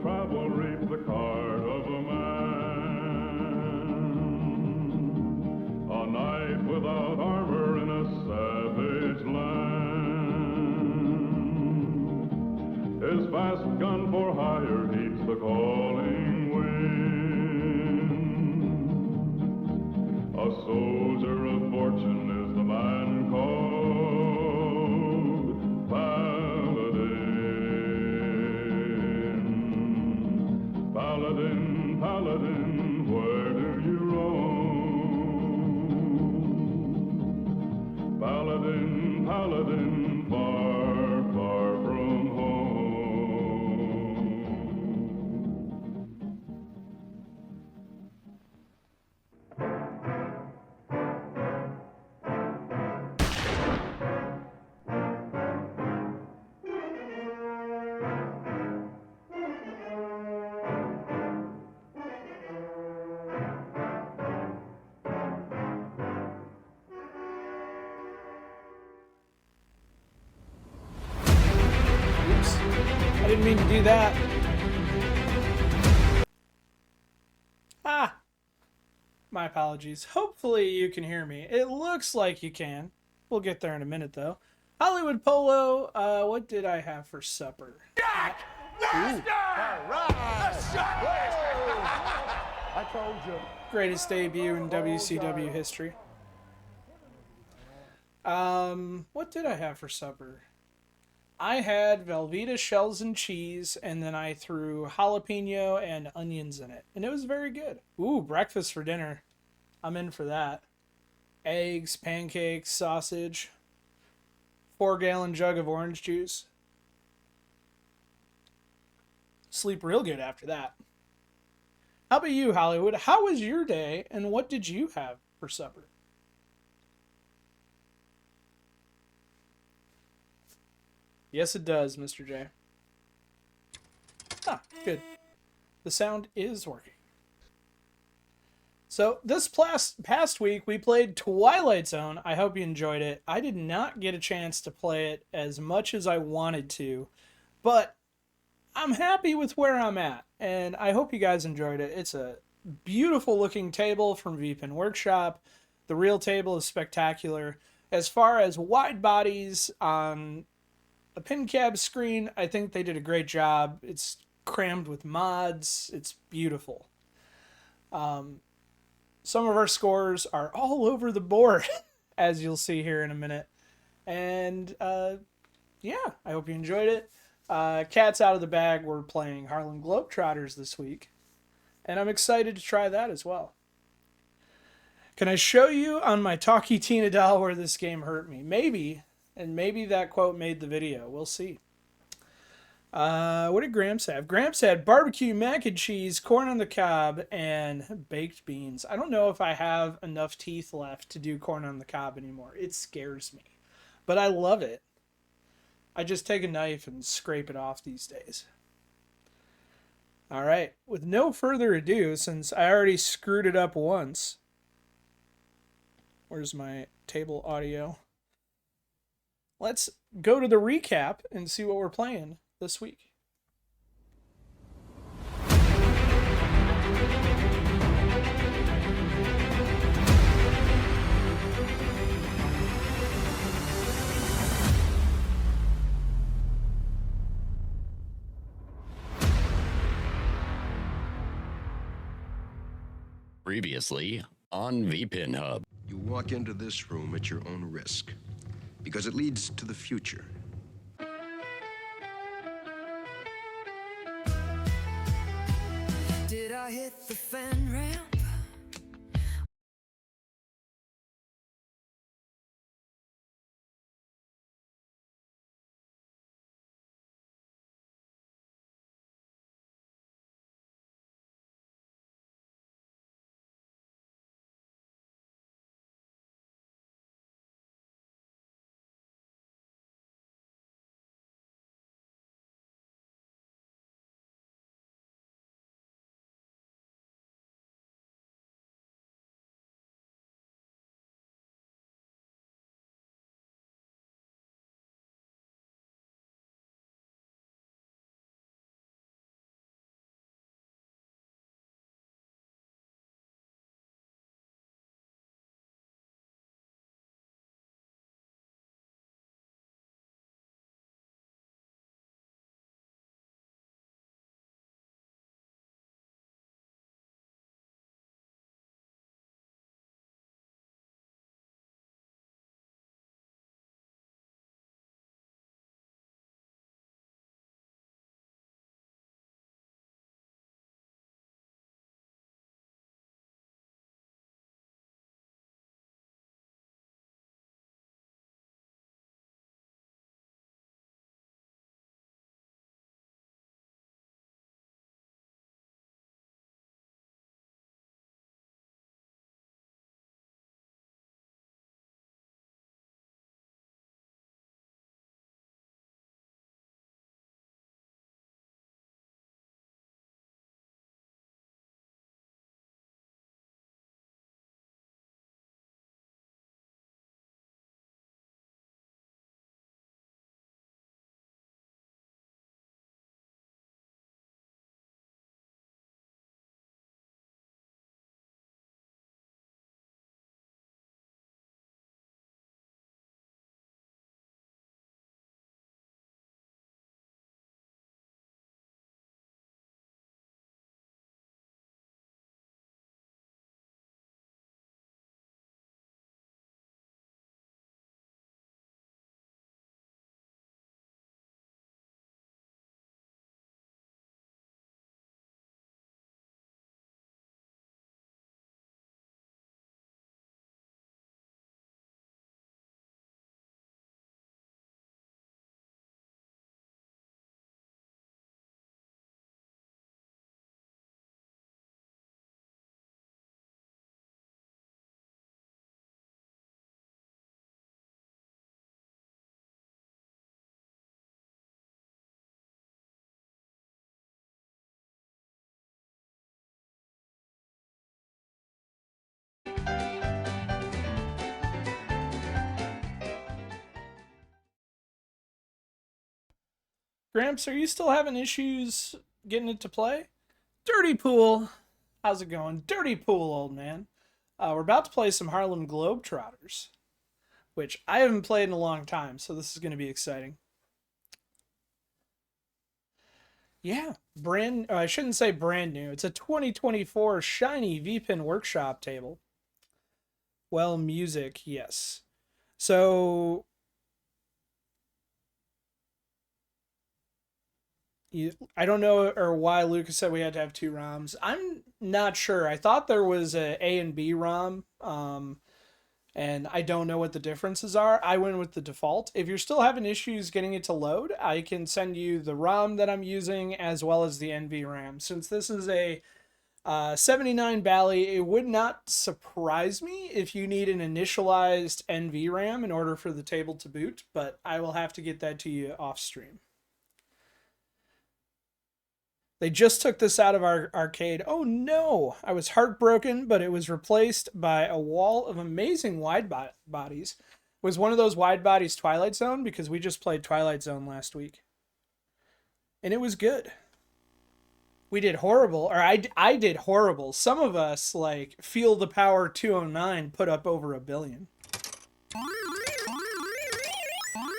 travel reap the card of a man. A knight without armor in a savage land. His fast gun for hire heeds the calling wind. A soldier of fortune is the man called Paladin. Paladin, Paladin, where do you roam? Paladin, Paladin, far, far from home. Oops. I didn't mean to do that. Ah! My apologies. Hopefully you can hear me. It looks like you can. We'll get there in a minute, though. Hollywood Polo, what did I have for supper? Jack! Master! All right! I told you. Greatest debut in WCW history. What did I have for supper? I had Velveeta shells and cheese, and then I threw jalapeno and onions in it. And it was very good. Ooh, breakfast for dinner. I'm in for that. Eggs, pancakes, sausage. 4-gallon jug of orange juice. Sleep real good after that. How about you, Hollywood? How was your day, and what did you have for supper? Yes, it does, Mr. J. Ah, good. The sound is working. So, this past week, we played Twilight Zone. I hope you enjoyed it. I did not get a chance to play it as much as I wanted to, but I'm happy with where I'm at, and I hope you guys enjoyed it. It's a beautiful looking table from VPIN Workshop. The real table is spectacular. As far as wide bodies on a pin cab screen, I think they did a great job. It's crammed with mods. It's beautiful. Some of our scores are all over the board, as you'll see here in a minute. And yeah, I hope you enjoyed it. Cat's out of the bag. We're playing Harlem Globetrotters this week, and I'm excited to try that as well. Can I show you on my Talkie Tina doll where this game hurt me? Maybe, and maybe that quote made the video. We'll see. What did Gramps have? Gramps had barbecue mac and cheese, corn on the cob, and baked beans. I don't know if I have enough teeth left to do corn on the cob anymore. It scares me, but I love it. I just take a knife and scrape it off these days. All right, with no further ado, since I already screwed it up once. Where's my table audio? Let's go to the recap and see what we're playing this week. Previously on VPINHUB. You walk into this room at your own risk, because it leads to the future. Did I hit the fan ramp? Gramps, are you still having issues getting it to play? Dirty Pool. How's it going? Dirty Pool, old man. We're about to play some Harlem Globetrotters, which I haven't played in a long time, so this is going to be exciting. Yeah, I shouldn't say brand new. It's a 2024 shiny VPIN workshop table. Well, music, yes. So I don't know or why Lucas said we had to have 2 ROMs. I'm not sure. I thought there was a and B ROM, and I don't know what the differences are. I went with the default. If you're still having issues getting it to load, I can send you the ROM that I'm using as well as the NVRAM. Since this is a 79 Bally, it would not surprise me if you need an initialized NVRAM in order for the table to boot, but I will have to get that to you off stream. They just took this out of our arcade. Oh no! I was heartbroken, but it was replaced by a wall of amazing wide bodies. It was one of those wide bodies Twilight Zone, because we just played Twilight Zone last week. And it was good. We did horrible, or I did horrible. Some of us, like, Feel the Power 209 put up over 1 billion.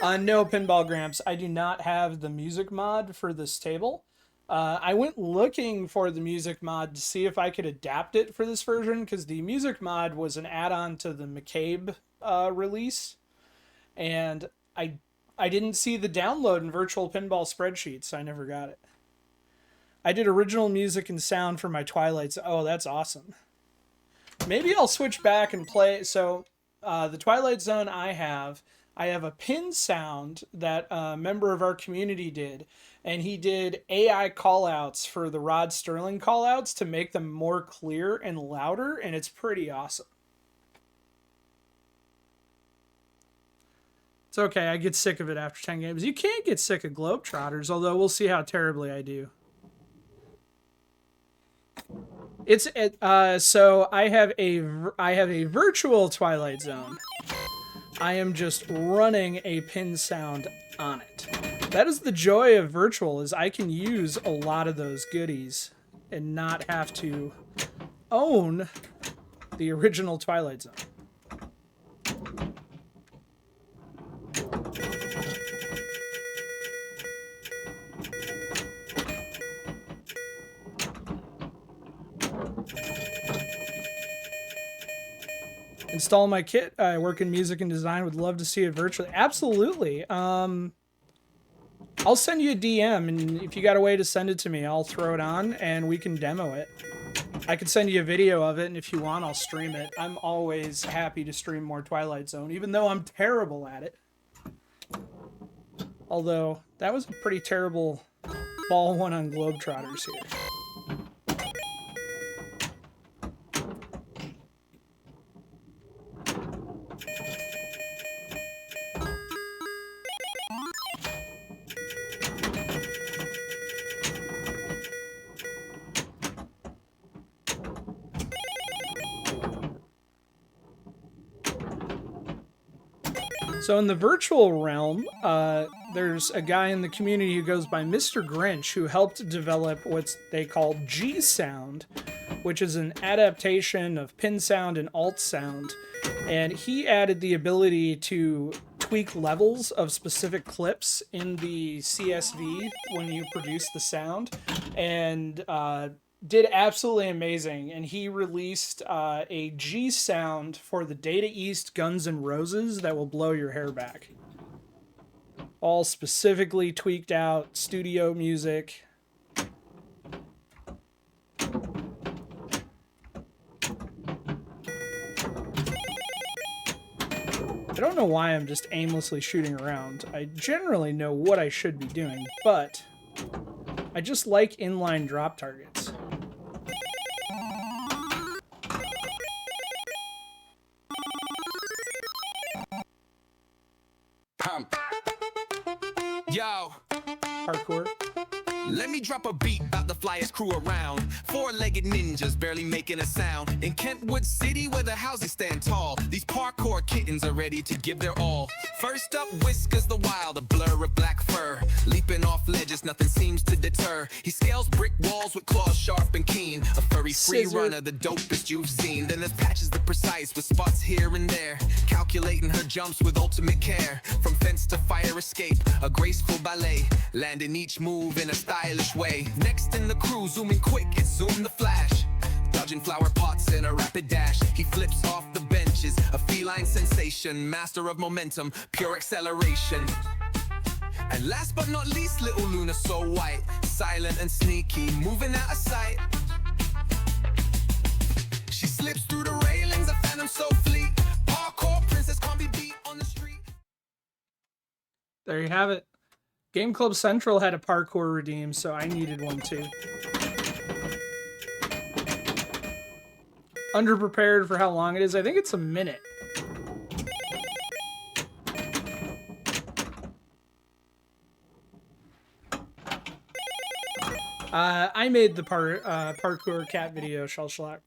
No, Pinball Gramps, I do not have the music mod for this table. I went looking for the music mod to see if I could adapt it for this version, because the music mod was an add-on to the McCabe release, and I didn't see the download in Virtual Pinball spreadsheet, so I never got it. I did original music and sound for my Twilight. Oh, that's awesome. Maybe I'll switch back and play. So the Twilight Zone I have a pin sound that a member of our community did. And he did AI callouts for the Rod Sterling callouts to make them more clear and louder. And it's pretty awesome. It's okay. I get sick of it after 10 games. You can't get sick of Globetrotters, although we'll see how terribly I do. It's so I have a virtual Twilight Zone. I am just running a pin sound on it. That is the joy of virtual, is I can use a lot of those goodies and not have to own the original Twilight Zone. Install my kit. I work in music and design. Would love to see it virtually. Absolutely. I'll send you a DM, and if you got a way to send it to me, I'll throw it on and we can demo it. I can send you a video of it, and if you want, I'll stream it. I'm always happy to stream more Twilight Zone, even though I'm terrible at it. Although, that was a pretty terrible ball one on Globetrotters here. So in the virtual realm, there's a guy in the community who goes by Mr. Grinch, who helped develop what they call G Sound, which is an adaptation of pin sound and alt sound. And he added the ability to tweak levels of specific clips in the CSV when you produce the sound, and did absolutely amazing. And he released a G sound for the Data East Guns N' Roses that will blow your hair back. All specifically tweaked out studio music. I don't know why I'm just aimlessly shooting around. I generally know what I should be doing, but I just like inline drop targets. Yo. Hardcore. Let me drop a beat about the flyest crew around. Four-legged ninjas barely making a sound. In Kentwood City where the houses stand tall, these parkour kittens are ready to give their all. First up, Whiskers the Wild, a blur of black fur. Leaping off ledges, nothing seems to deter. He scales brick walls with claws sharp and keen. A furry free runner, the dopest you've seen. Then there's Patches the Precise with spots here and there. Calculating her jumps with ultimate care. From fence to fire escape, a graceful ballet. Landing each move in a stylish way. Next in the crew, zooming quick, it's Zoom the Flash. Dodging flower pots in a rapid dash. He flips off the benches, a feline sensation. Master of momentum, pure acceleration. And last but not least, little Luna so white. Silent and sneaky, moving out of sight. She slips through the railings, a phantom so fleet. Parkour princess can't be beat on the street. There you have it. Game Club Central had a parkour redeem, so I needed one too. Underprepared for how long it is. I think it's a minute. I made the parkour cat video, Shell Schlock.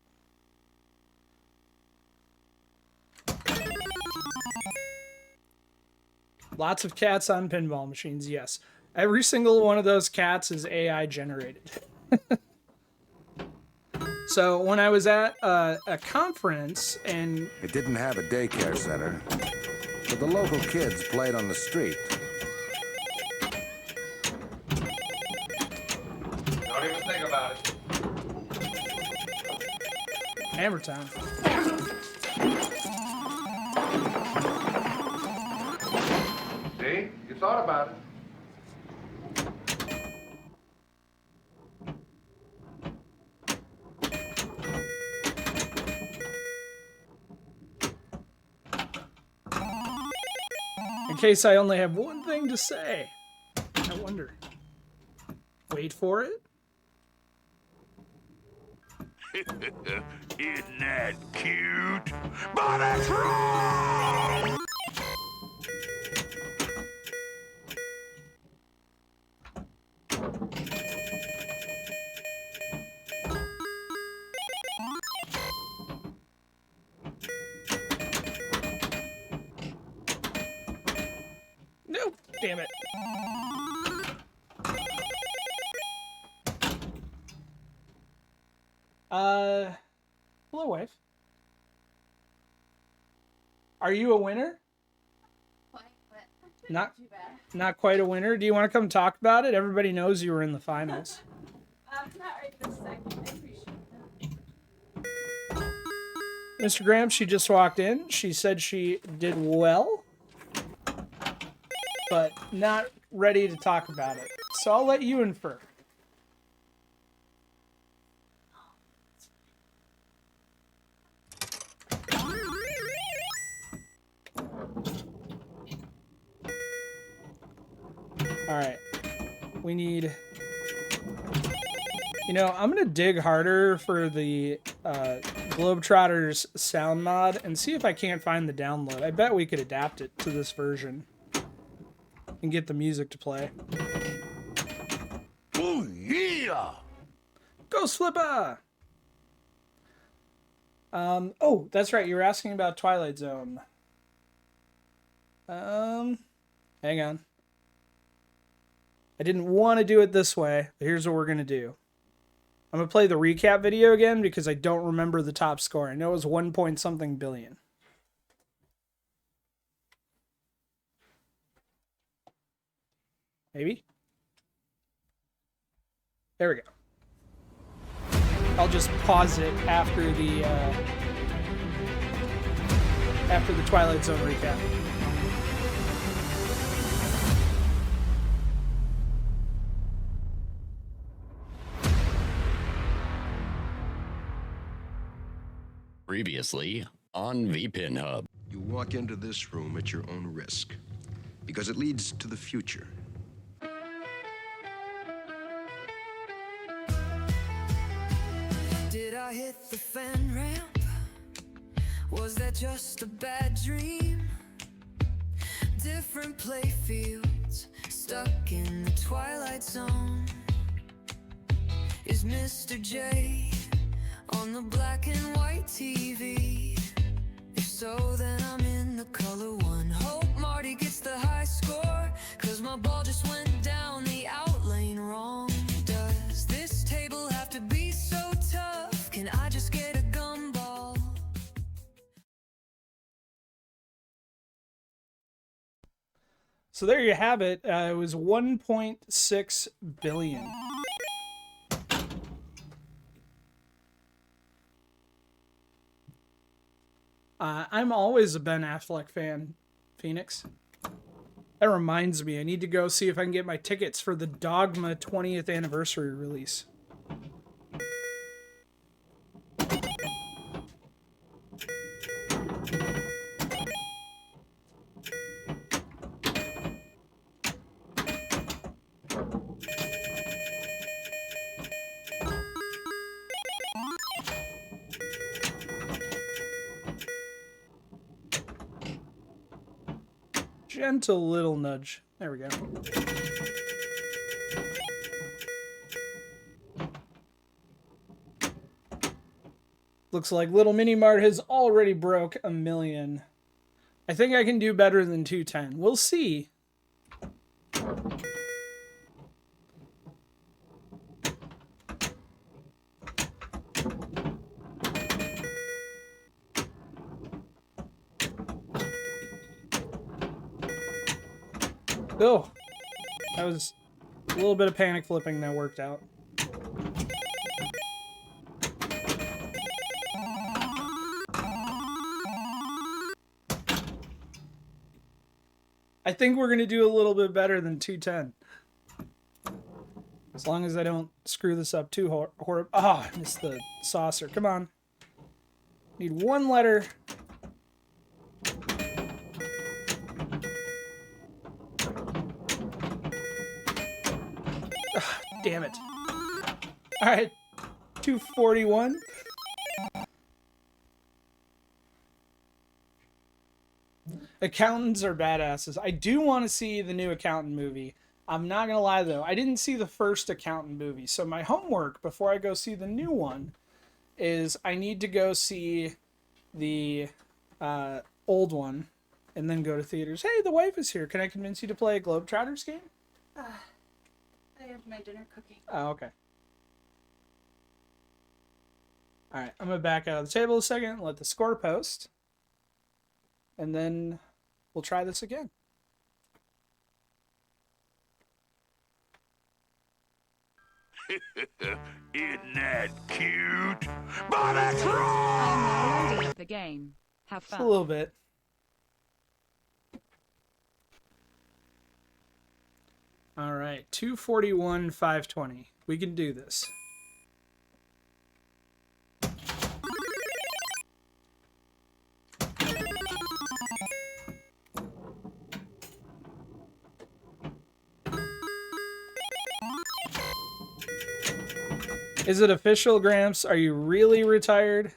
Lots of cats on pinball machines, yes. Every single one of those cats is AI generated. So when I was at a conference and... It didn't have a daycare center, but the local kids played on the street. Don't even think about it. Hammer time. See? You thought about it. In case I only have one thing to say. I wonder. Wait for it. Isn't that cute? But it's wrong! Nope. Damn it. Hello, wife. Are you a winner? Not quite a winner. Do you want to come talk about it? Everybody knows you were in the finals. Not right this second. I appreciate that. Mr. Graham, she just walked in. She said she did well, but not ready to talk about it. So I'll let you infer. All right, we need, you know, I'm going to dig harder for the Globetrotters sound mod and see if I can't find the download. I bet we could adapt it to this version and get the music to play. Oh, yeah! Ghost Flipper! Oh, that's right, you were asking about Twilight Zone. Hang on. I didn't want to do it this way, but here's what we're going to do. I'm going to play the recap video again because I don't remember the top score. I know it was 1 point something billion. Maybe? There we go. I'll just pause it after the Twilight Zone recap. Previously on VPINHUB. You walk into this room at your own risk, because it leads to the future. Did I hit the fan ramp? Was that just a bad dream? Different playfields, stuck in the Twilight Zone. is Mr. J on the black and white TV? If so, then I'm in the color one. Hope Marty gets the high score, cause my ball just went down the out lane wrong. Does this table have to be so tough? Can I just get a gumball? So there you have it. It was 1.6 billion. I'm always a Ben Affleck fan, Phoenix. That reminds me, I need to go see if I can get my tickets for the Dogma 20th anniversary release. Gentle little nudge. There we go. Looks like Little Mini Mart has already broke 1 million. I think I can do better than 210. We'll see. Oh, that was a little bit of panic flipping that worked out. I think we're going to do a little bit better than 210. As long as I don't screw this up too horrible. Oh, I missed the saucer. Come on. Need one letter. Damn it. All right, 241. Accountants are badasses. I do want to see the new Accountant movie. I'm not going to lie, though. I didn't see the first Accountant movie. So my homework before I go see the new one is I need to go see the old one and then go to theaters. Hey, the wife is here. Can I convince you to play a Globetrotters game? I have my dinner cooking. Oh, okay. Alright, I'm going to back out of the table a second, let the score post, and then we'll try this again. Isn't that cute? But it's wrong! I'm now loading up the game. Have Just a fun. little bit. Alright, 241, 520. We can do this. Is it official, Gramps? Are you really retired?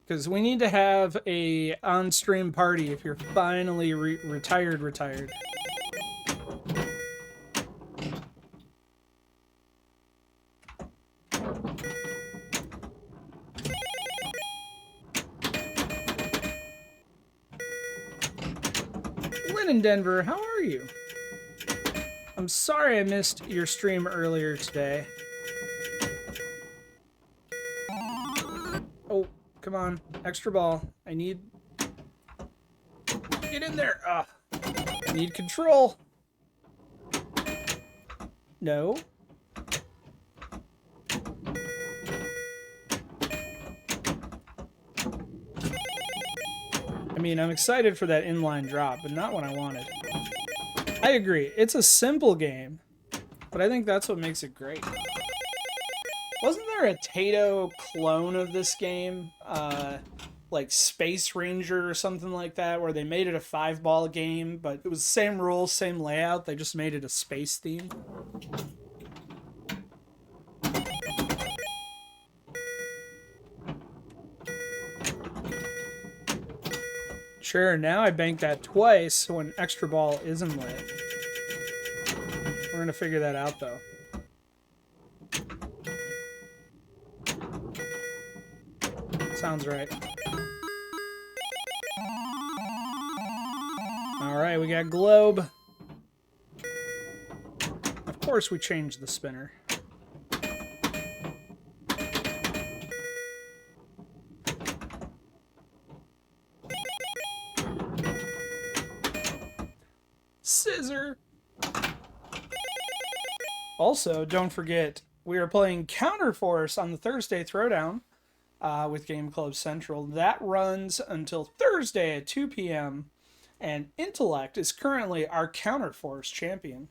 Because we need to have a on-stream party if you're finally retired. Lynn in Denver, how are you? I'm sorry I missed your stream earlier today. Oh, come on. Extra ball. I need... Get in there! I need control. No. I mean, I'm excited for that inline drop, but not what I wanted. I agree. It's a simple game, but I think that's what makes it great. Wasn't there a Tato clone of this game? Like Space Ranger or something like that, where they made it a 5-ball game, but it was the same rules, same layout. They just made it a space theme. Sure, now I banked that twice when extra ball isn't lit. We're gonna figure that out, though. Sounds right. Alright, we got Globe. Of course we changed the spinner. Scissor! Also, don't forget, we are playing Counterforce on the Thursday Throwdown with Game Club Central. That runs until Thursday at 2 p.m. And Intellect is currently our Counterforce champion.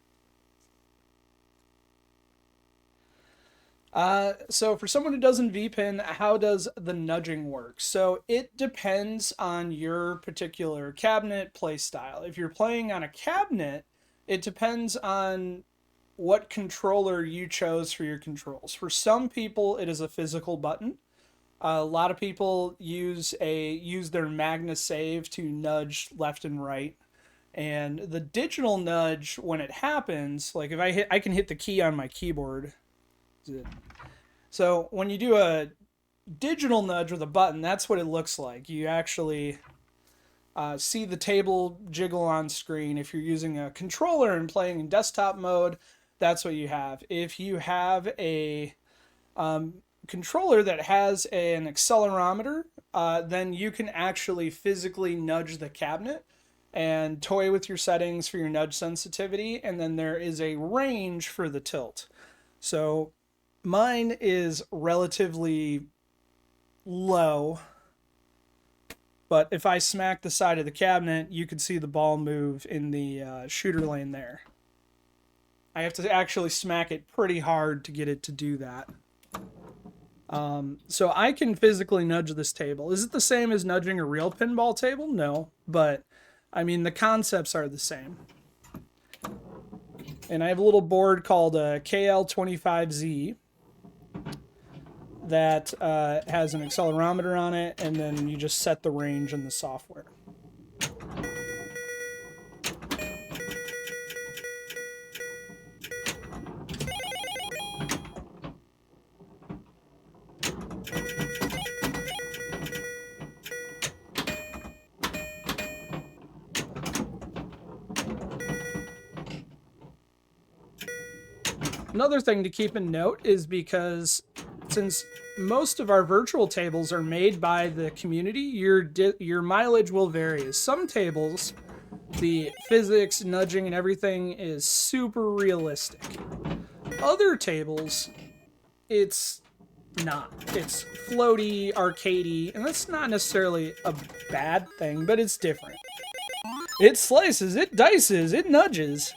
So for someone who doesn't VPIN, how does the nudging work? So it depends on your particular cabinet play style. If you're playing on a cabinet, it depends on what controller you chose for your controls. For some people, it is a physical button. A lot of people use their Magna Save to nudge left and right. And the digital nudge, when it happens, like if I can hit the key on my keyboard. So when you do a digital nudge with a button, that's what it looks like. You actually see the table jiggle on screen. If you're using a controller and playing in desktop mode, that's what you have. If you have a controller that has an accelerometer, then you can actually physically nudge the cabinet and toy with your settings for your nudge sensitivity, and then there is a range for the tilt. So mine is relatively low, but if I smack the side of the cabinet, you can see the ball move in the shooter lane there. I have to actually smack it pretty hard to get it to do that. So I can physically nudge this table. Is it the same as nudging a real pinball table? No, but I mean, the concepts are the same. And I have a little board called a KL25Z that has an accelerometer on it, and then you just set the range in the software. Another thing to keep in note is because since most of our virtual tables are made by the community, your mileage will vary. Some tables, the physics, nudging, and everything is super realistic. Other tables, it's not. It's floaty, arcadey, and that's not necessarily a bad thing, but it's different. It slices, it dices, it nudges.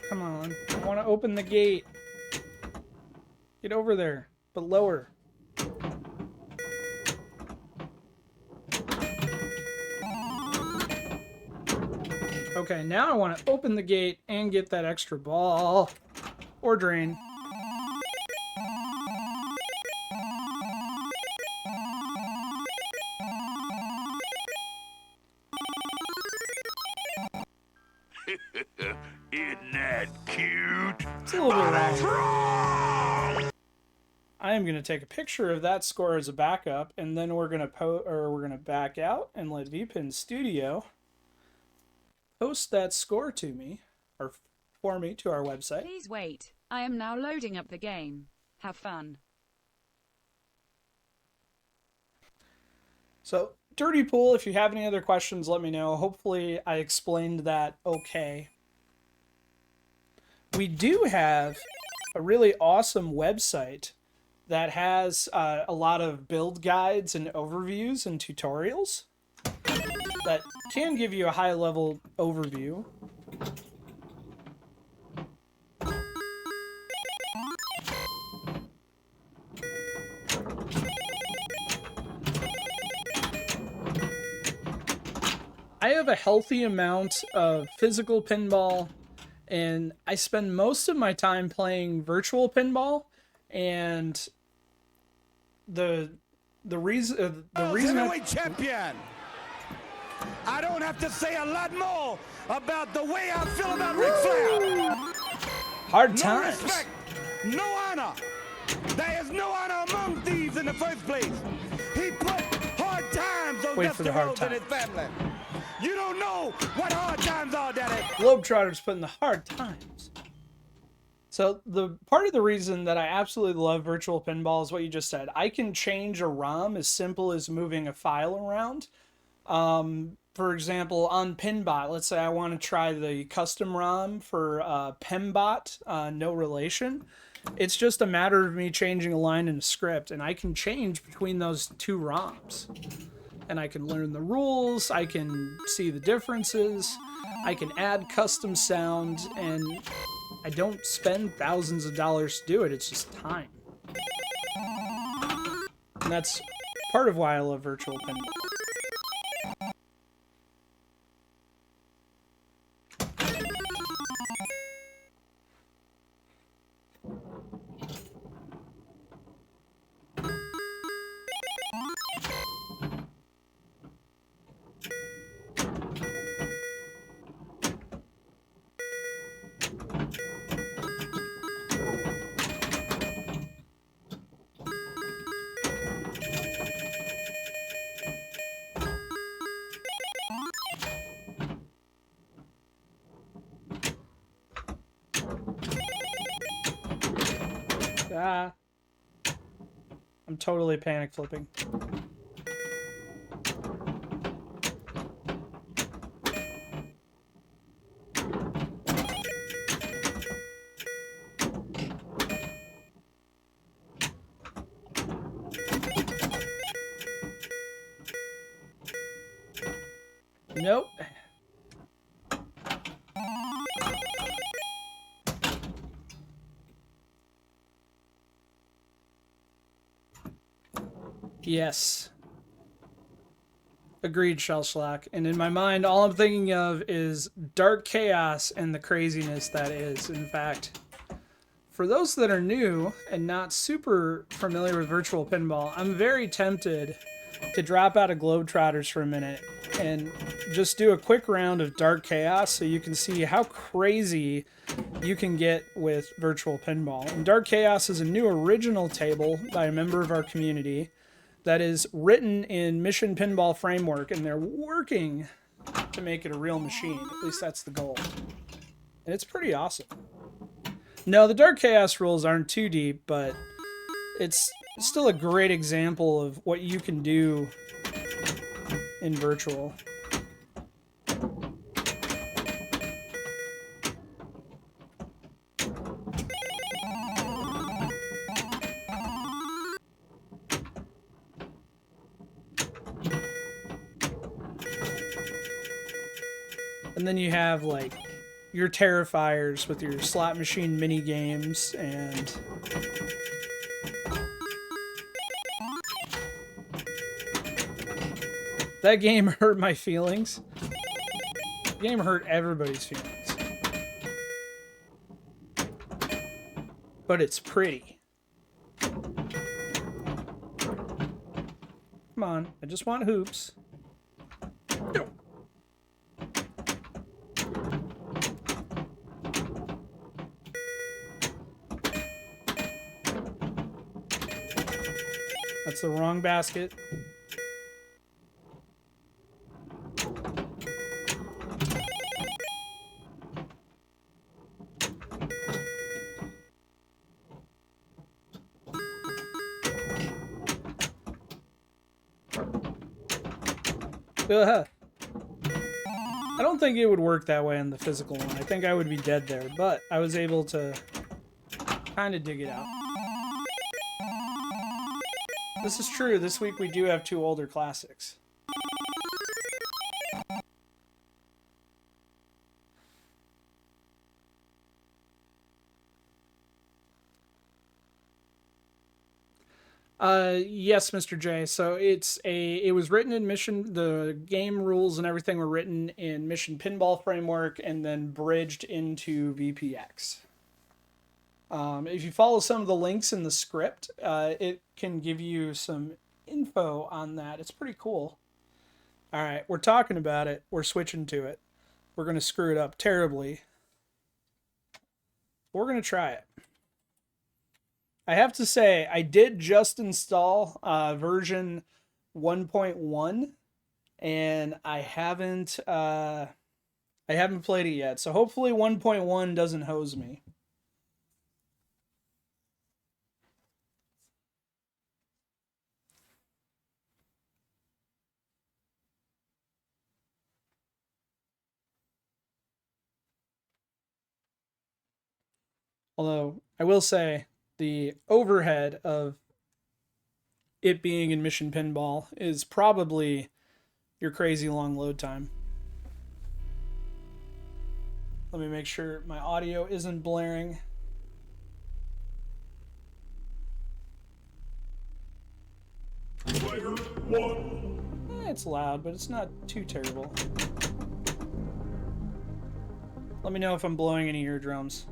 Come on. I want to open the gate. Get over there, but lower. Okay, now I want to open the gate and get that extra ball. Or drain. Isn't that cute? It's a little bit wrong. I am going to take a picture of that score as a backup, and then we're going to back out and let VPIN Studio post that score to me, or for me, to our website. Please wait. I am now loading up the game. Have fun. So, Dirty Pool, if you have any other questions, let me know. Hopefully I explained that okay. We do have a really awesome website that has a lot of build guides and overviews and tutorials that can give you a high-level overview. I have a healthy amount of physical pinball, and I spend most of my time playing virtual pinball. And the reason heavyweight champion. I don't have to say a lot more about the way I feel about Ric Flair. Hard No times. respect, no honor. There is no honor among thieves in the first place. He put hard times on Wait for the hard Rhodes and his family. You don't know what hard times are, Daddy. Globetrotters put in the hard times. So the part of the reason that I absolutely love virtual pinball is what you just said. I can change a ROM as simple as moving a file around. For example, on Pinbot, let's say I want to try the custom ROM for Pembot, no relation. It's just a matter of me changing a line in a script, and I can change between those two ROMs. And I can learn the rules, I can see the differences, I can add custom sound, and I don't spend thousands of dollars to do it, it's just time. And that's part of why I love virtual pinball. Ah. I'm totally panic flipping. Nope. Yes. Agreed, Shellshlack. And in my mind, all I'm thinking of is dark chaos and the craziness that is. In fact, for those that are new and not super familiar with virtual pinball, I'm very tempted to drop out of Globetrotters for a minute and just do a quick round of dark chaos so you can see how crazy you can get with virtual pinball. And dark chaos is a new original table by a member of our community that is written in Mission Pinball Framework, and they're working to make it a real machine. At least that's the goal. And it's pretty awesome. No, the Dark Chaos rules aren't too deep, but it's still a great example of what you can do in virtual. And then you have, like, your Terrifiers with your slot machine mini games and that game hurt my feelings. The game hurt everybody's feelings. But it's pretty. Come on, I just want hoops. No. That's the wrong basket. Ugh. I don't think it would work that way on the physical one. I think I would be dead there, but I was able to kind of dig it out. This is true. This week we do have 2 older classics. Yes, Mr. J. So it was written in the game rules and everything were written in Mission Pinball Framework and then bridged into VPX. If you follow some of the links in the script, it can give you some info on that. It's pretty cool. All right, we're talking about it. We're switching to it. We're going to screw it up terribly. We're going to try it. I have to say, I did just install version 1.1, and I haven't played it yet. So hopefully 1.1 doesn't hose me. Although I will say, the overhead of it being in Mission Pinball is probably your crazy long load time. Let me make sure my audio isn't blaring. Player 1. It's loud, but it's not too terrible. Let me know if I'm blowing any eardrums.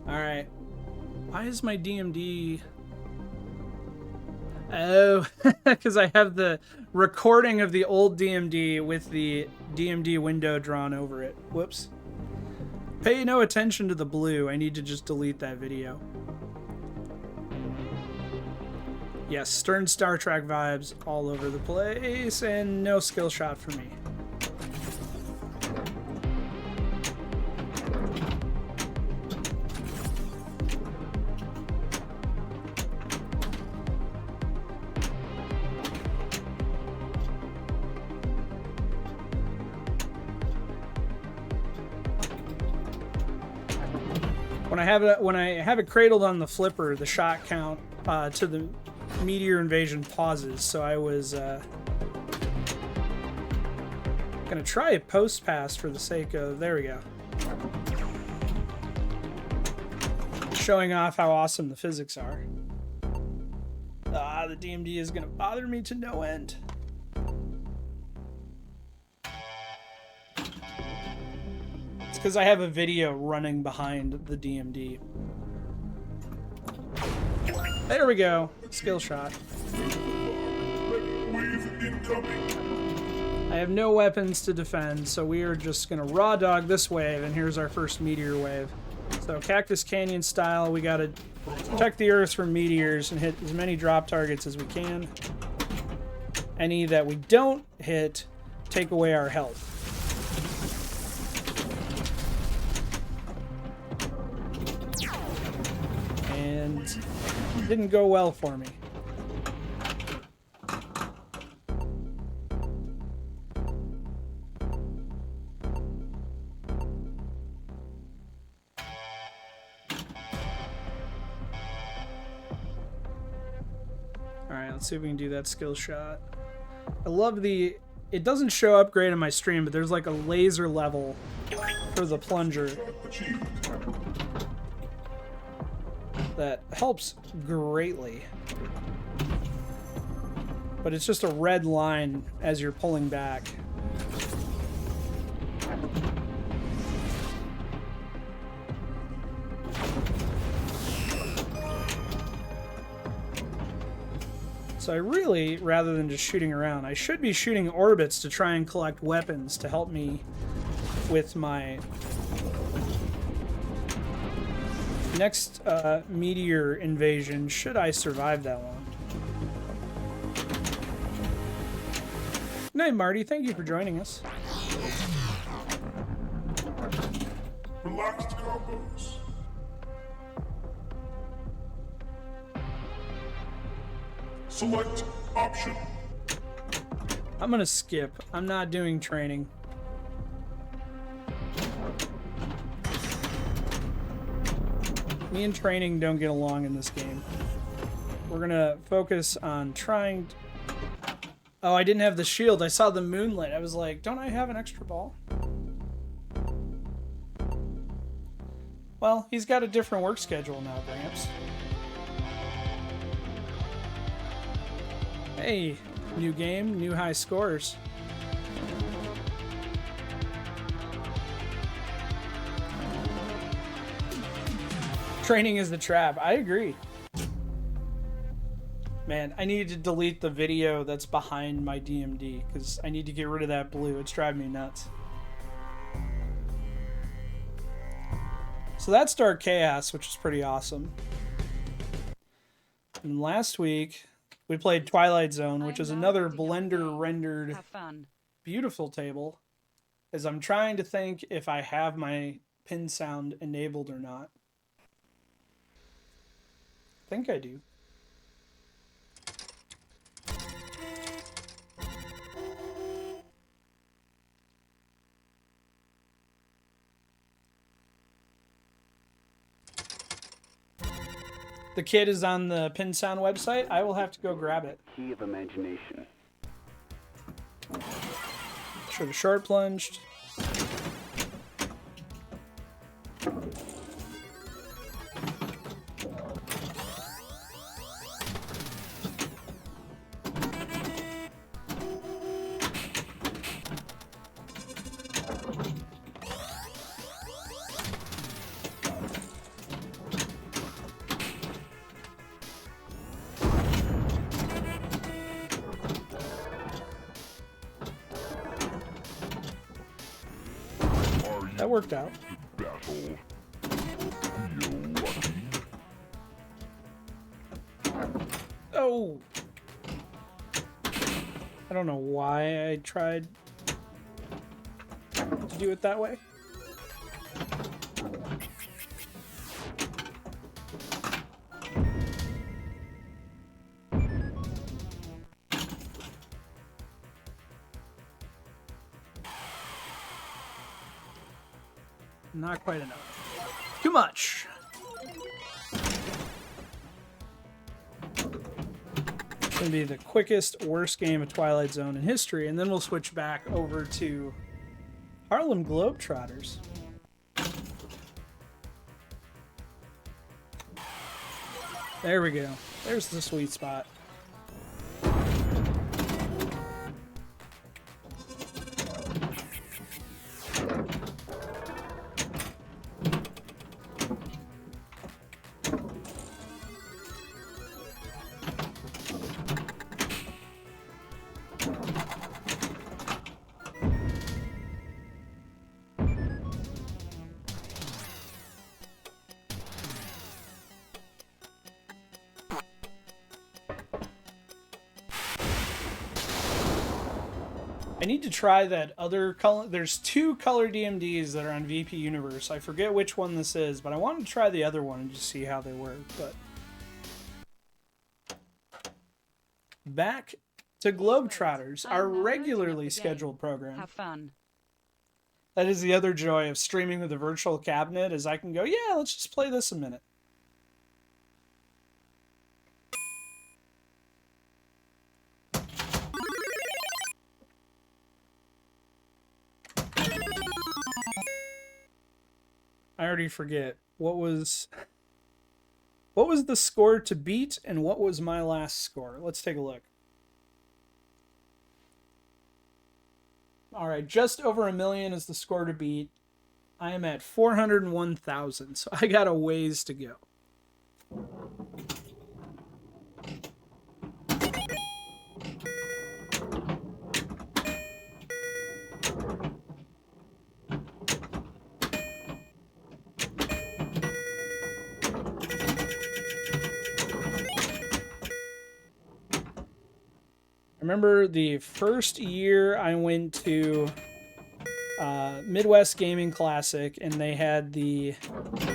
Alright. Why is my DMD... Oh, because I have the recording of the old DMD with the DMD window drawn over it. Whoops. Pay no attention to the blue. I need to just delete that video. Yes, stern Star Trek vibes all over the place, and no skill shot for me. When I have it cradled on the flipper, the shot count to the meteor invasion pauses. So I was gonna try a post pass for the sake of, there we go, showing off how awesome the physics are. The DMD is gonna bother me to no end. Because I have a video running behind the DMD. There we go. Skill shot. I have no weapons to defend, so we are just going to raw dog this wave, and here's our first meteor wave. So Cactus Canyon style, we got to protect the Earth from meteors and hit as many drop targets as we can. Any that we don't hit, take away our health. And didn't go well for me. Alright, let's see if we can do that skill shot. I love the... It doesn't show up great on my stream, but there's like a laser level for the plunger that helps greatly. But it's just a red line as you're pulling back. So I really, rather than just shooting around, I should be shooting orbits to try and collect weapons to help me with my next meteor invasion, should I survive that one. Good night, Marty. Thank you for joining us. Relaxed combos. Select option. I'm gonna skip. I'm not doing training. Me and training don't get along in this game. We're gonna focus on trying... Oh, I didn't have the shield. I saw the moonlit. I was like, don't I have an extra ball? Well, he's got a different work schedule now, Gramps. Hey, new game, new high scores. Training is the trap. I agree. Man, I need to delete the video that's behind my DMD because I need to get rid of that blue. It's driving me nuts. So that's Dark Chaos, which is pretty awesome. And last week, we played Twilight Zone, which is another Blender-rendered beautiful table. As I'm trying to think if I have my pin sound enabled or not. I think I do. The kit is on the Pin Sound website. I will have to go grab it. Key of imagination. Should have short plunged. That worked out. Oh! I don't know why I tried to do it that way. Not quite enough. Too much. It's going to be the quickest, worst game of Twilight Zone in history, and then we'll switch back over to Harlem Globetrotters. There we go. There's the sweet spot. I need to try that other color. There's two color DMDs that are on VP Universe. I forget which one this is, but I wanted to try the other one and just see how they work. But back to Globetrotters, our regularly scheduled program. Have fun. That is the other joy of streaming with a virtual cabinet, is I can go, yeah, let's just play this a minute. I already forget. What was the score to beat and what was my last score? Let's take a look. All right, just over 1 million is the score to beat. I am at 401,000, so I got a ways to go. I remember the first year I went to Midwest Gaming Classic, and they had the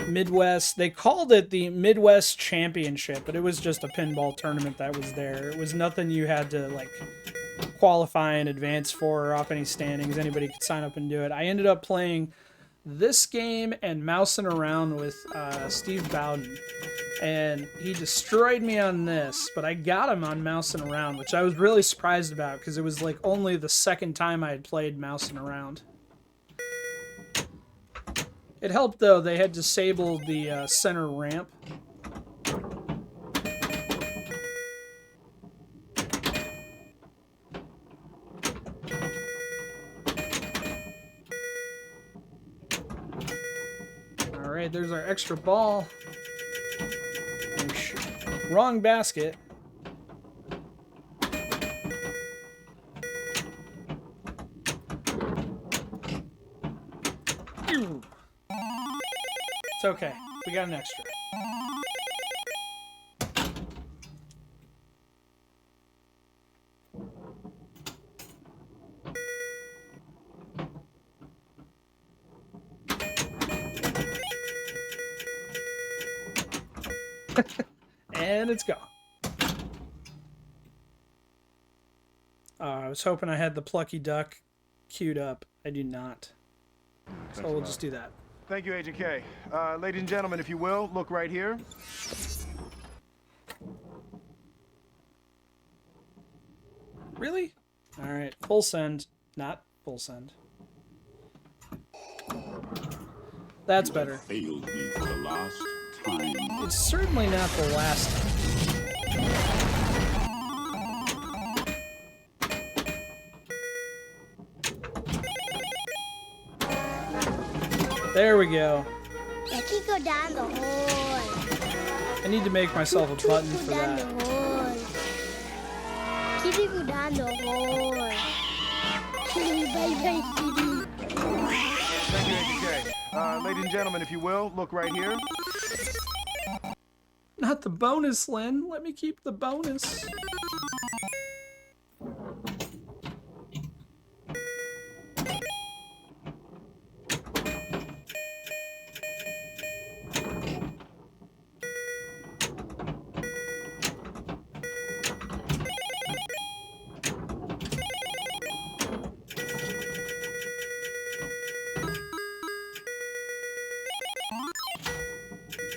Midwest, they called it the Midwest Championship, but it was just a pinball tournament that was there. It was nothing you had to like qualify and advance for or off any standings. Anybody could sign up and do it. I ended up playing this game and mousing around with Steve Bowden, and he destroyed me on this, but I got him on mousing around, which I was really surprised about because it was like only the second time I had played mousing around. It helped though, they had disabled the center ramp. right, there's our extra ball. Wrong basket. It's okay. We got an extra. And it's gone. I was hoping I had the plucky duck queued up. I do not. So we'll just do that. Thank you, Agent K. Ladies and gentlemen, if you will, look right here. Really? All right, full send, not full send. That's better. Failed me for the last time. It's certainly not the last time. There we go. I can go down the hole. I need to make myself a button for Down that. the hole. Kitty go down the hole. Kitty, bye bye, kitty. Thank you, Agent K. Ladies and gentlemen, if you will, look right here. Not the bonus, Lynn. Let me keep the bonus.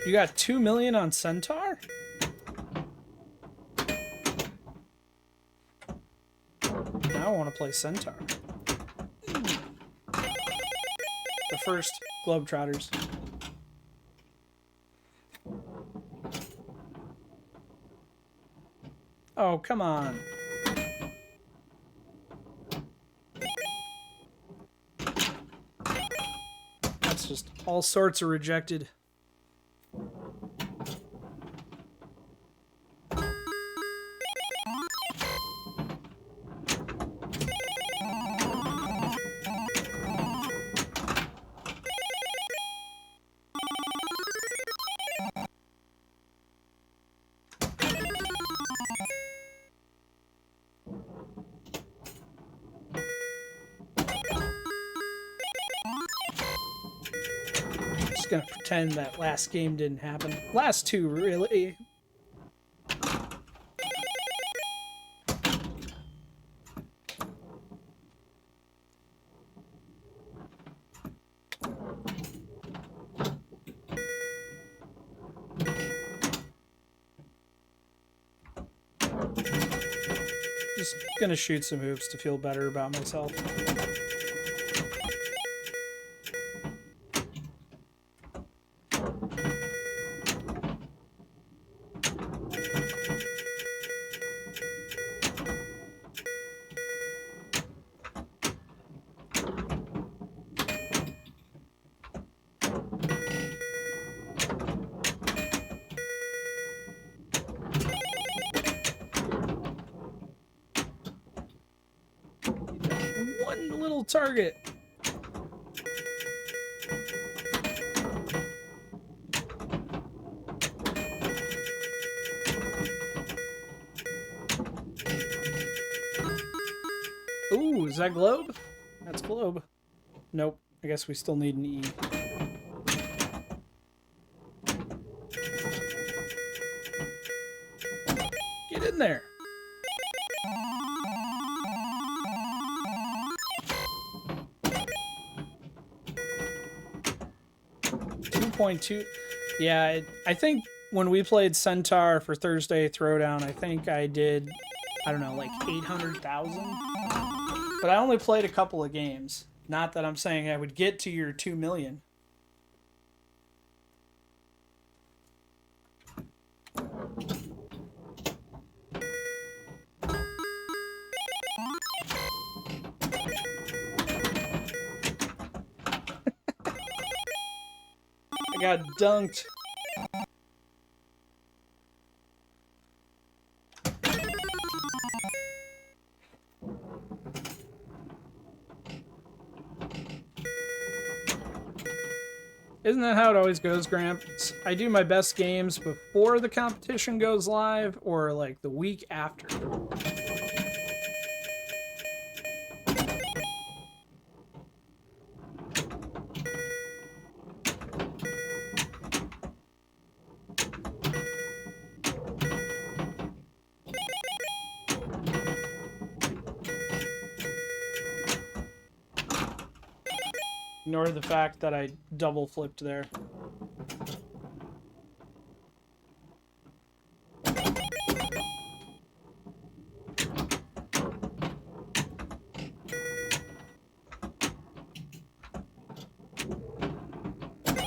You got 2 million on Centaur? Now I want to play Centaur. The first Globetrotters. Oh, come on. That's just all sorts of rejected. Just gonna pretend that last game didn't happen. Last two, really. Just gonna shoot some hoops to feel better about myself. One little target. Ooh, is that globe? That's globe. Nope. I guess we still need an E. Get in there. 2.2. Yeah, I think when we played Centaur for Thursday Throwdown, I think I did, I don't know, like 800,000. But I only played a couple of games. Not that I'm saying I would get to your 2 million. I got dunked. Isn't that how it always goes, Gramps? I do my best games before the competition goes live or like the week after. Ignore the fact that I double flipped there.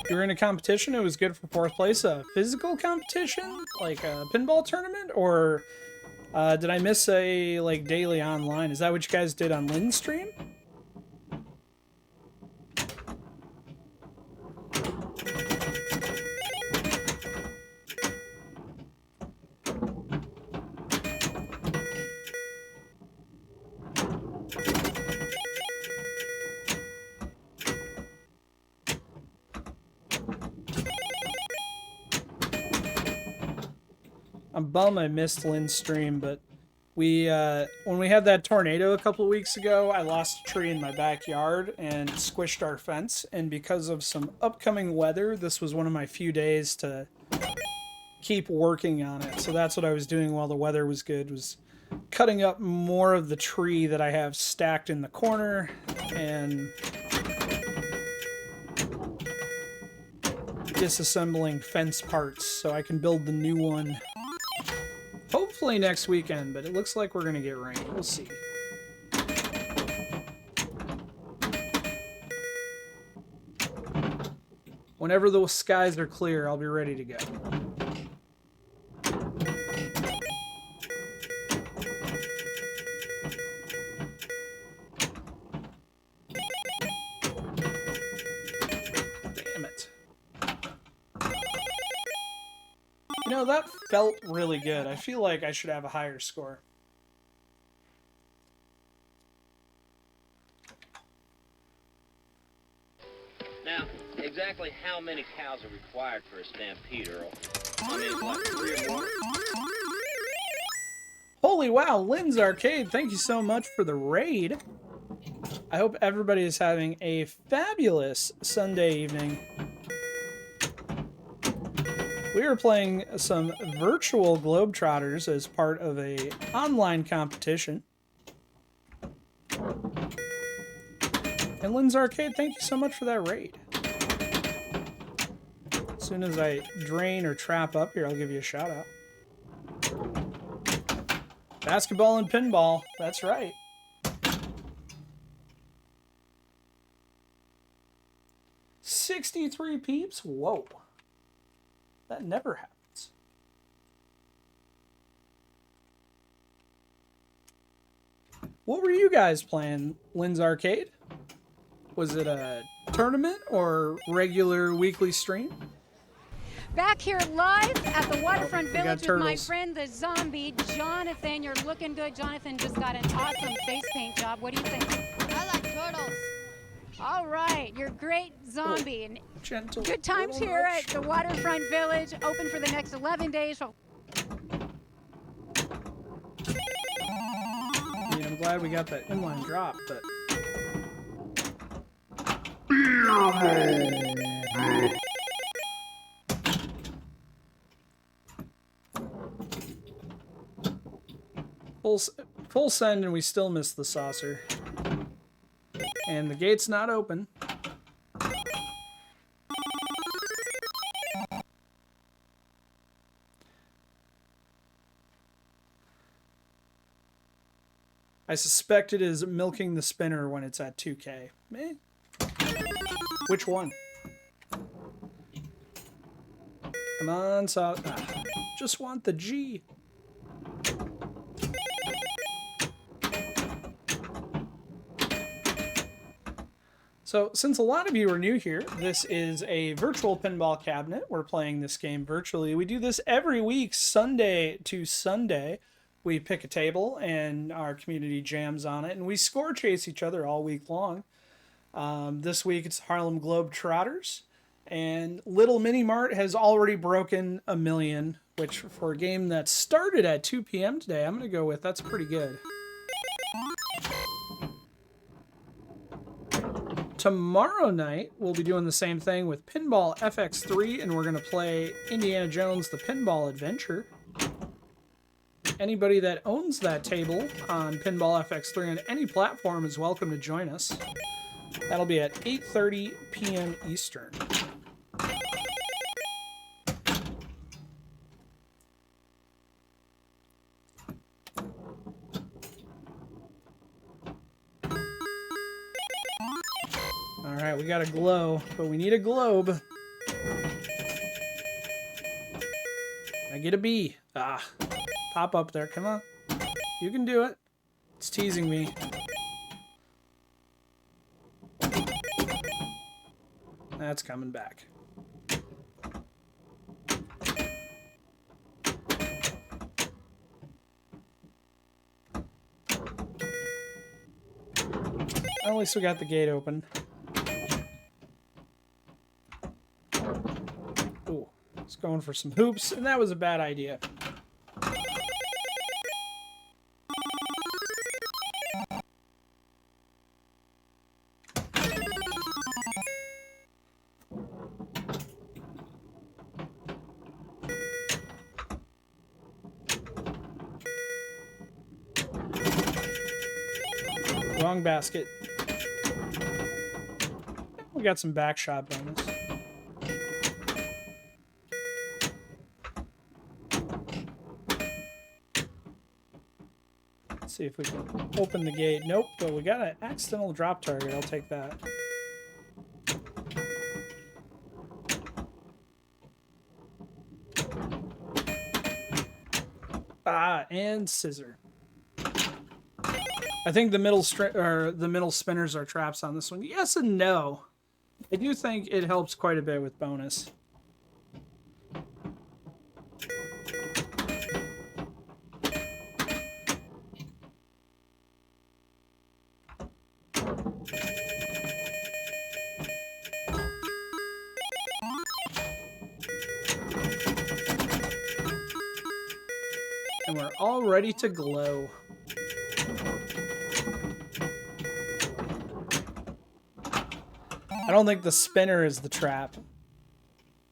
You were in a competition, it was good for 4th place. A physical competition? Like a pinball tournament? Or did I miss a like daily online? Is that what you guys did on Lynn's stream? I'm bummed I missed Lynn's stream, but we when we had that tornado a couple of weeks ago, I lost a tree in my backyard and squished our fence, and because of some upcoming weather, this was one of my few days to keep working on it. So that's what I was doing while the weather was good, was cutting up more of the tree that I have stacked in the corner and disassembling fence parts so I can build the new one hopefully next weekend, but it looks like we're gonna get rain. We'll see. Whenever the skies are clear, I'll be ready to go. Damn it. You know, that felt really good. I feel like I should have a higher score. Now, exactly how many cows are required for a stampede, Earl? I mean, like 3 or more? Holy wow, Lynn's Arcade, thank you so much for the raid. I hope everybody is having a fabulous Sunday evening. We are playing some virtual Globetrotters as part of a online competition. And Lynn's Arcade, thank you so much for that raid. As soon as I drain or trap up here, I'll give you a shout out. Basketball and pinball, that's right. $63 peeps? Whoa. That never happens. What were you guys playing, Lynn's Arcade? Was it a tournament or regular weekly stream? Back here live at the Waterfront Village with my turtles. friend the zombie, Jonathan. You're looking good. Jonathan just got an awesome face paint job. What do you think? I like turtles. All right, you're great zombie. And gentle good times little here nudge. at the Waterfront Village, open for the next 11 days. So I mean, I'm glad we got that inline drop, but... Full send and we still missed the saucer. And the gate's not open. I suspect it is milking the spinner when it's at 2K. Eh? Which one? Come on, just want the G. So, since a lot of you are new here, this is a virtual pinball cabinet. We're playing this game virtually. We do this every week, Sunday to Sunday. We pick a table and our community jams on it, and we score chase each other all week long. This week it's Harlem Globetrotters, and Little Mini Mart has already broken 1 million, which for a game that started at 2 p.m. today, I'm going to go with that's pretty good. Tomorrow night, we'll be doing the same thing with Pinball FX3, and we're going to play Indiana Jones The Pinball Adventure. Anybody that owns that table on Pinball FX3 on any platform is welcome to join us. That'll be at 8:30 p.m. Eastern. Alright, we got a glow, but we need a globe. I get a B. Ah. Pop up there, come on. You can do it. It's teasing me. That's coming back. At least we got the gate open. Ooh, it's going for some hoops, and that was a bad idea. Wrong basket. We got some back shot bonus. Let's see if we can open the gate. Nope, but we got an accidental drop target. I'll take that. Ah, and scissor. I think the middle spinners are traps on this one. Yes and no. I do think it helps quite a bit with bonus. And we're all ready to glow. I don't think the spinner is the trap.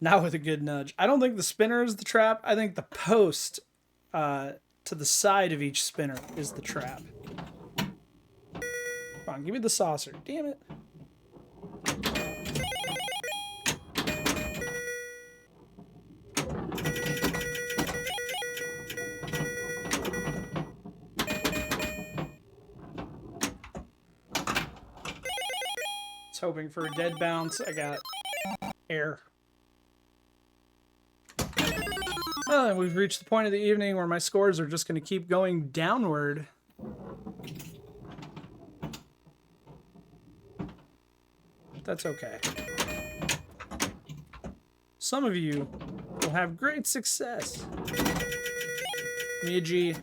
Not with a good nudge. I don't think the spinner is the trap. I think the post to the side of each spinner is the trap. Come on, give me the saucer. Damn it. Hoping for a dead bounce. I got air. Oh, and we've reached the point of the evening where my scores are just going to keep going downward. That's okay. Some of you will have great success. Miji.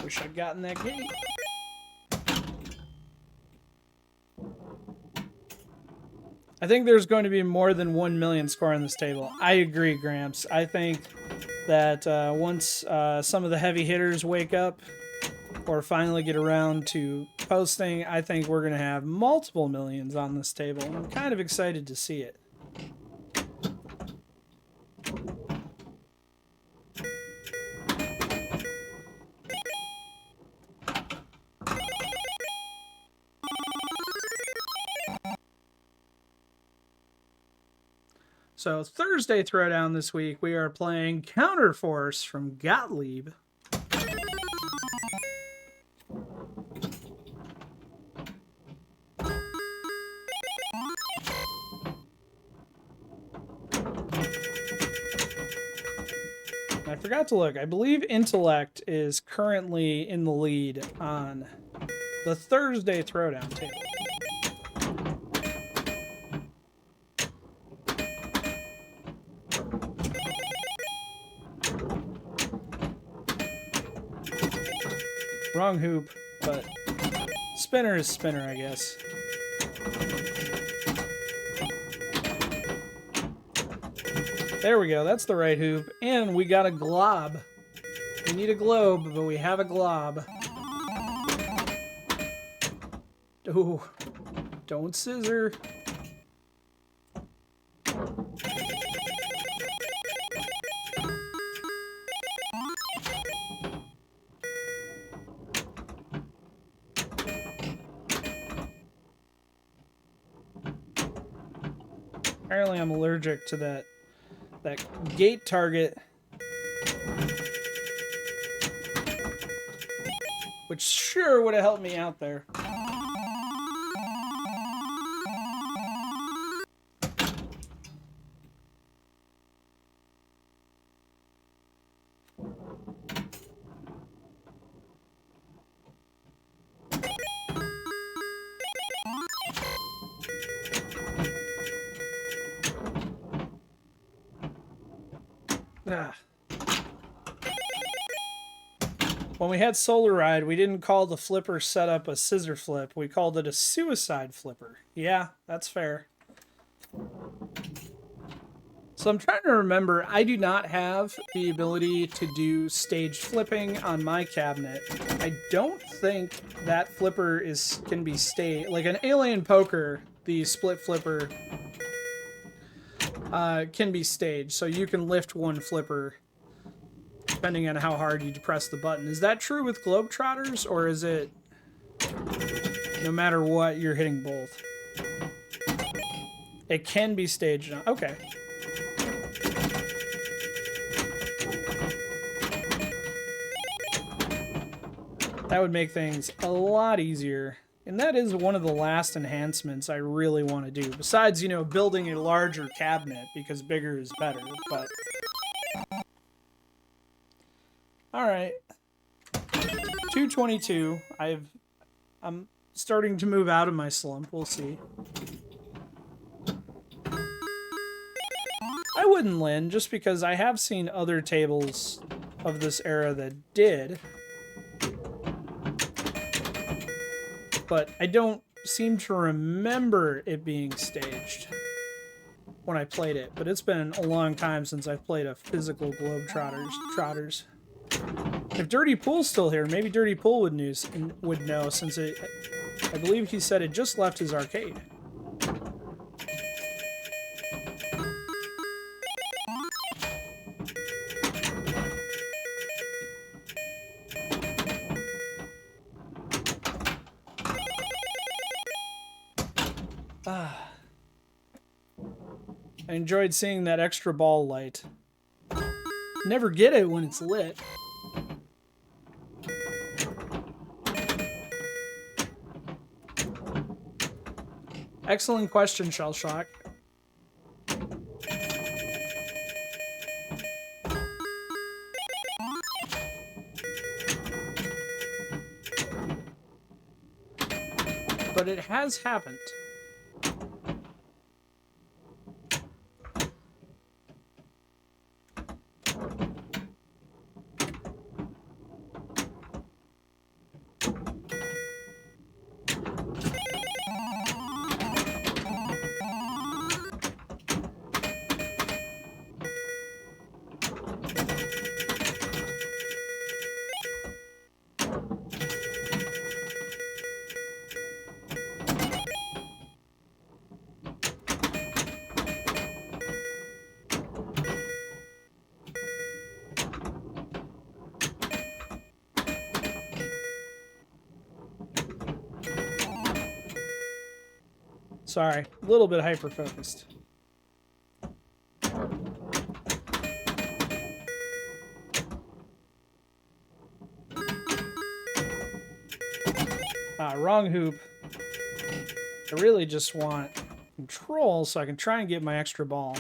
Wish I'd gotten that gate. I think there's going to be more than 1 million score on this table. I agree, Gramps. I think that once some of the heavy hitters wake up or finally get around to posting, I think we're going to have multiple millions on this table. And I'm kind of excited to see it. So Thursday throwdown this week, we are playing Counterforce from Gottlieb. I forgot to look. I believe Intellect is currently in the lead on the Thursday throwdown table. Wrong hoop, but spinner is spinner, I guess. There we go, that's the right hoop. And we got a glob. We need a globe, but we have a glob. Ooh, don't scissor. Apparently I'm allergic to that gate target, which sure would have helped me out there. When we had Solar Ride, we didn't call the flipper setup a scissor flip. We called it a suicide flipper. Yeah, that's fair. So I'm trying to remember, I do not have the ability to do staged flipping on my cabinet. I don't think that flipper can be staged. Like an Alien Poker, the split flipper can be staged. So you can lift one flipper depending on how hard you press the button. Is that true with Globetrotters, or is it no matter what, you're hitting both? It can be staged. Okay. That would make things a lot easier. And that is one of the last enhancements I really want to do. Besides, you know, building a larger cabinet, because bigger is better, but... Alright. 222. I'm starting to move out of my slump. We'll see. I wouldn't lend, just because I have seen other tables of this era that did. But I don't seem to remember it being staged when I played it. But it's been a long time since I've played a physical Globetrotters. If Dirty Pool's still here, maybe Dirty Pool would know, since I believe he said it just left his arcade. I enjoyed seeing that extra ball light. Never get it when it's lit. Excellent question, Shellshock. But it has happened. Sorry, a little bit hyper-focused. Wrong hoop. I really just want control so I can try and get my extra ball.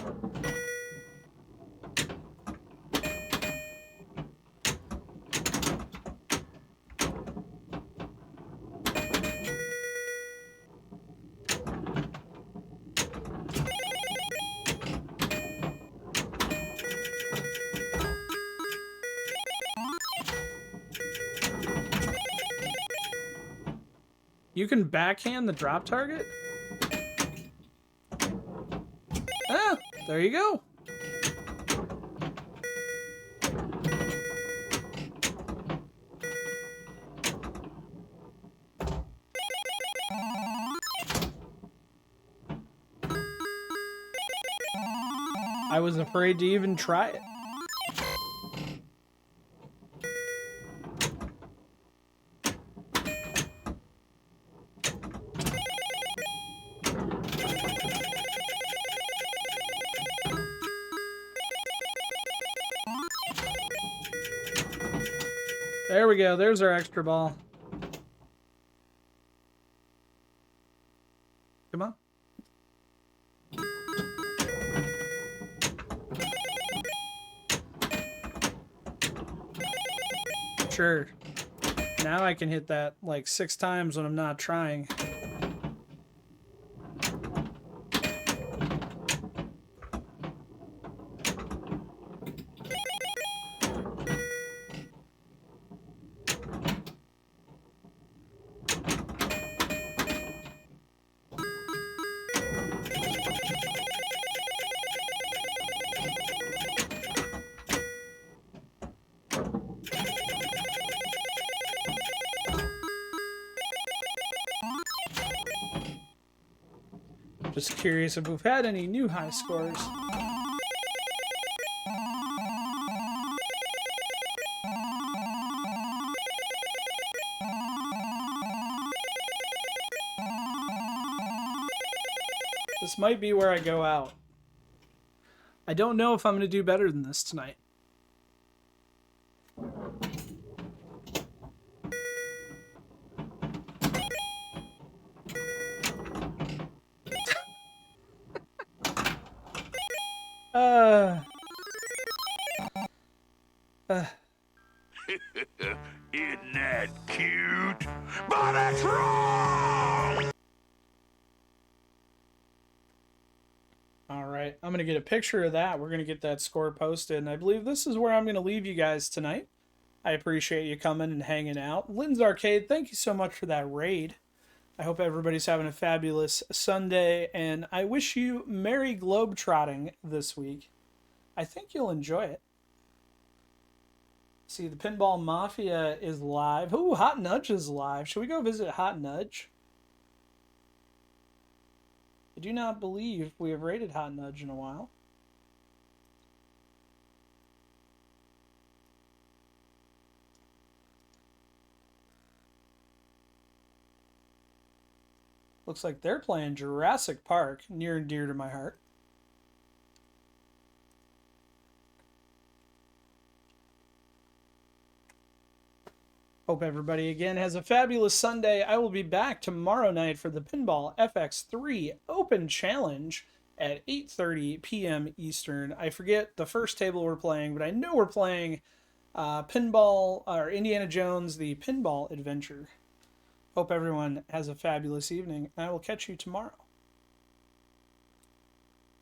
You can backhand the drop target? Ah, there you go. I was afraid to even try it. There we go. There's our extra ball. Come on. Sure. Now I can hit that like 6 times when I'm not trying. Just curious if we've had any new high scores. This might be where I go out. I don't know if I'm going to do better than this tonight. Isn't that cute? But it's wrong! All right, I'm going to get a picture of that. We're going to get that score posted, and I believe this is where I'm going to leave you guys tonight. I appreciate you coming and hanging out. Lynn's Arcade, thank you so much for that raid. I hope everybody's having a fabulous Sunday, and I wish you merry globetrotting this week. I think you'll enjoy it. See, the Pinball Mafia is live. Ooh, Hot Nudge is live. Should we go visit Hot Nudge? I do not believe we have raided Hot Nudge in a while. Looks like they're playing Jurassic Park, near and dear to my heart. Hope everybody again has a fabulous Sunday. I will be back tomorrow night for the Pinball FX3 Open Challenge at 8:30 p.m. Eastern. I forget the first table we're playing, but I know we're playing Pinball, or Indiana Jones, the Pinball Adventure. Hope everyone has a fabulous evening, and I will catch you tomorrow.